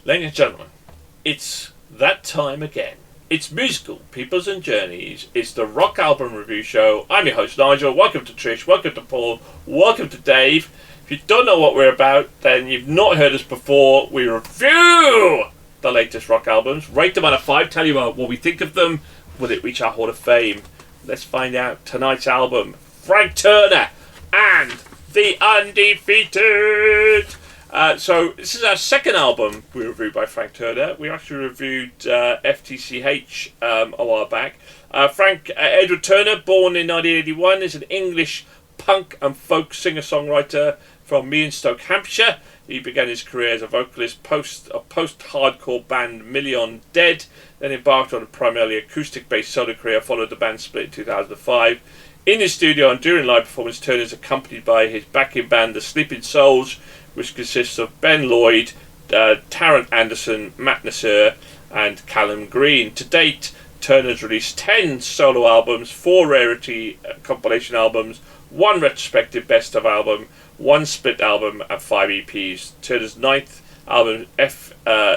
Ladies and gentlemen, it's that time again. It's musical, peoples and journeys. It's the rock album review show. I'm your host Nigel. Welcome to Trish. Welcome to Paul. Welcome to Dave. If you don't know what we're about, then you've not heard us before. We review the latest rock albums, rate them out of 5, tell you about what we think of them. Will it reach our Hall of Fame? Let's find out. Tonight's album, Frank Turner and the Undefeated. So this is our second album we reviewed by Frank Turner. We actually reviewed FTCH a while back. Frank Edward Turner, born in 1981, is an English punk and folk singer-songwriter from Meonstoke, Hampshire. He began his career as a vocalist post-hardcore band Million Dead, then embarked on a primarily acoustic-based solo career, followed the band split in 2005. In his studio and during live performance, Turner is accompanied by his backing band, The Sleeping Souls, which consists of Ben Lloyd, Tarrant Anderson, Matt Nasir, and Callum Green. To date, Turner's released 10 solo albums, 4 rarity compilation albums, 1 retrospective best of album, 1 split album, and 5 EPs. Turner's 9th album,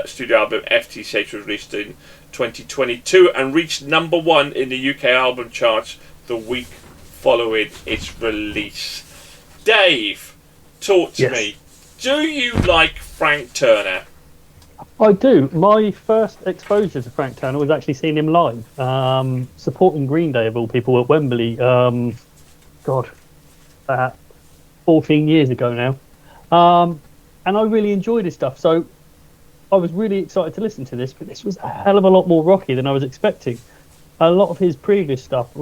studio album, FTHC, was released in 2022 and reached number 1 in the UK album charts the week following its release. Dave, talk to me. Do you like Frank Turner? I do. My first exposure to Frank Turner was actually seeing him live, supporting Green Day of all people at Wembley. 14 years ago now, and I really enjoyed his stuff. So I was really excited to listen to this, but this was a hell of a lot more rocky than I was expecting. A lot of his previous stuff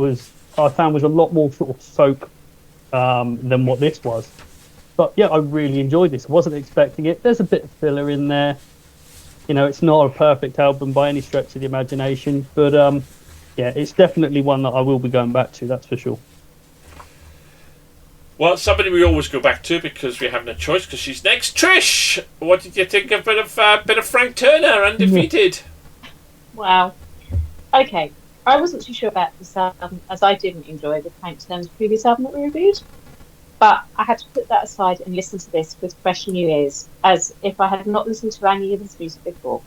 I found was a lot more sort of folk than what this was. But yeah, I really enjoyed this. Wasn't expecting it. There's a bit of filler in there. You know, it's not a perfect album by any stretch of the imagination, but yeah, it's definitely one that I will be going back to. That's for sure. Well, somebody we always go back to because we're having a choice because she's next. Trish, what did you think of a bit of Frank Turner, Undefeated? Wow. Okay, I wasn't too sure about this album as I didn't enjoy the Frank Turner's previous album that we reviewed. But I had to put that aside and listen to this with fresh new ears, as if I had not listened to any of his music before.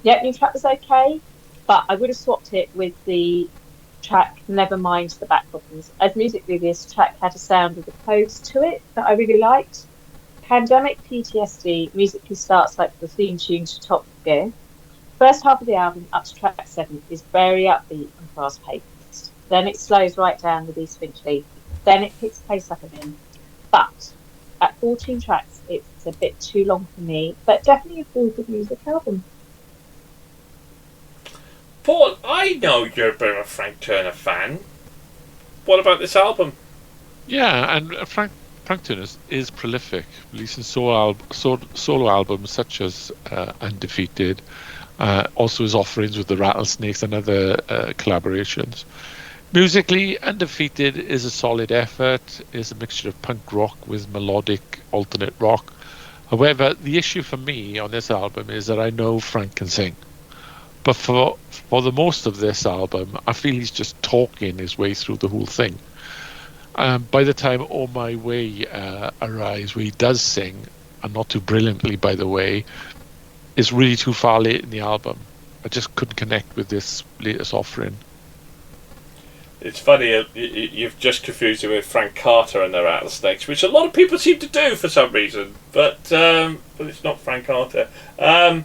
The opening track was okay, but I would have swapped it with the track Never Mind the Back Problems, as musically this track had a sound with a pose to it that I really liked. Pandemic PTSD musically starts like the theme tune to Top Gear. First half of the album, up to track 7, is very upbeat and fast-paced. Then it slows right down with East Finchley. Then it picks pace up again. But at 14 tracks, it's a bit too long for me, but definitely a feel good music album. Paul, I know you're a bit of a Frank Turner fan. What about this album? Yeah, and Frank Turner is prolific, releasing solo albums such as Undefeated, also his offerings with the Rattlesnakes and other collaborations. Musically, Undefeated is a solid effort. It's a mixture of punk rock with melodic alternate rock. However, the issue for me on this album is that I know Frank can sing. But for the most of this album, I feel he's just talking his way through the whole thing. By the time On My Way arrives, where he does sing, and not too brilliantly, by the way, it's really too far late in the album. I just couldn't connect with this latest offering. It's funny, you've just confused it with Frank Carter and the Rattlesnakes, which a lot of people seem to do for some reason, but it's not Frank Carter. So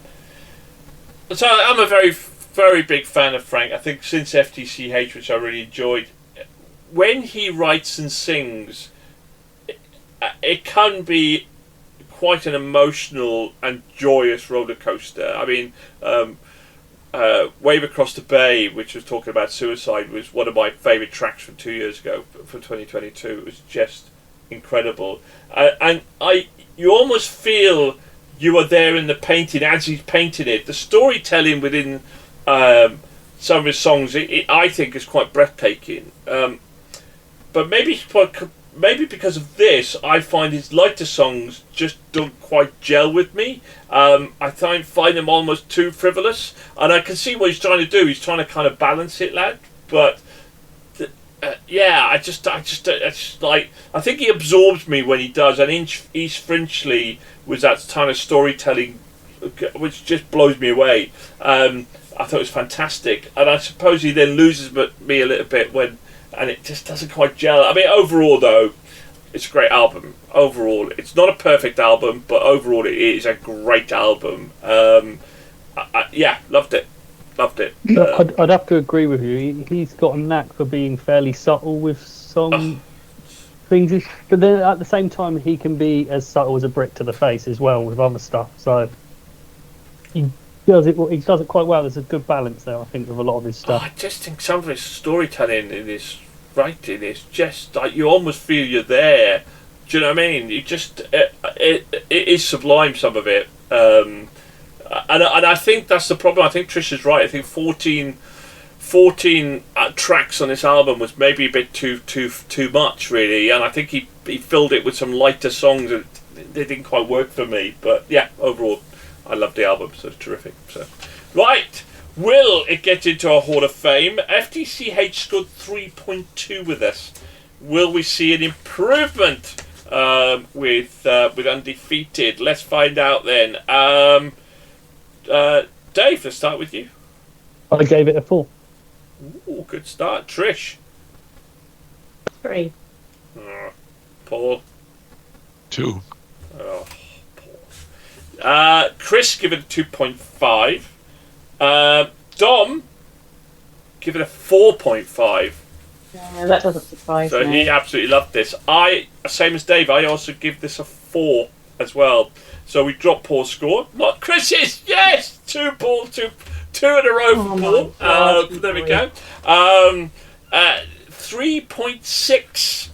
I'm a very, very big fan of Frank. I think since FTCH, which I really enjoyed, when he writes and sings, it can be quite an emotional and joyous roller coaster. I mean, Wave Across the Bay, which was talking about suicide, was one of my favourite tracks from 2 years ago, from 2022. It was just incredible. And you almost feel you are there in the painting as he's painting it. The storytelling within some of his songs, I think, is quite breathtaking. But maybe because of this, I find his lighter songs just don't quite gel with me. I find them almost too frivolous, and I can see what he's trying to do. He's trying to kind of balance it, lad. But I think he absorbs me when he does. And East Finchley was that kind of storytelling which just blows me away. I thought it was fantastic, and I suppose he then loses me a little bit and it just doesn't quite gel. I mean, overall though, it's a great album. Overall, it's not a perfect album, but overall it is a great album. Yeah, loved it. I'd have to agree with you. He's got a knack for being fairly subtle with some things, but then at the same time he can be as subtle as a brick to the face as well with other stuff. So he does it quite well. There's a good balance there, I think, with a lot of his stuff. I just think some of his storytelling in his writing is just like you almost feel you're there. Do you know what I mean? You just it is sublime, some of it. And I think that's the problem. I think Trish is right. I think 14 tracks on this album was maybe a bit too much, really. And I think he filled it with some lighter songs that they didn't quite work for me. But yeah, overall, I loved the album. So it's terrific. So right, will it get into our Hall of Fame? FTCH scored 3.2 with us. Will we see an improvement with Undefeated? Let's find out then. Dave, let's start with you. I gave it a 4. Ooh, good start. Trish? 3. Paul? 2. Oh, Paul. Chris, give it a 2.5. Dom, give it a 4.5. Yeah, that doesn't surprise So me. he absolutely loved this. Same as Dave, I also give this a 4 as well. So we dropped Paul's score. Not Chris's! Yes! 2, Paul. 2 in a row for Paul. There we go. 3.6.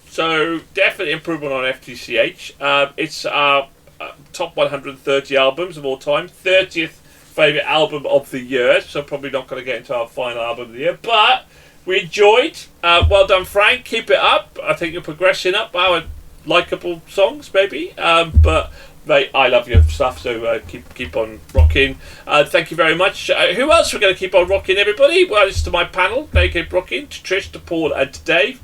So definitely improvement on FTCH. It's our top 130 albums of all time. 30th favourite album of the year. So probably not going to get into our final album of the year. But we enjoyed. Well done, Frank. Keep it up. I think you're progressing up our likeable songs, maybe. But mate, I love your stuff, so keep on rocking. Thank you very much. Who else we're going to keep on rocking, everybody? Well, it's to my panel. They keep rocking. To Trish, to Paul, and to Dave.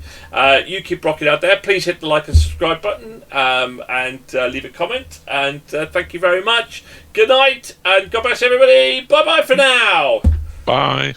You keep rocking out there. Please hit the like and subscribe button and leave a comment. And thank you very much. Good night, and God bless everybody. Bye-bye for now. Bye.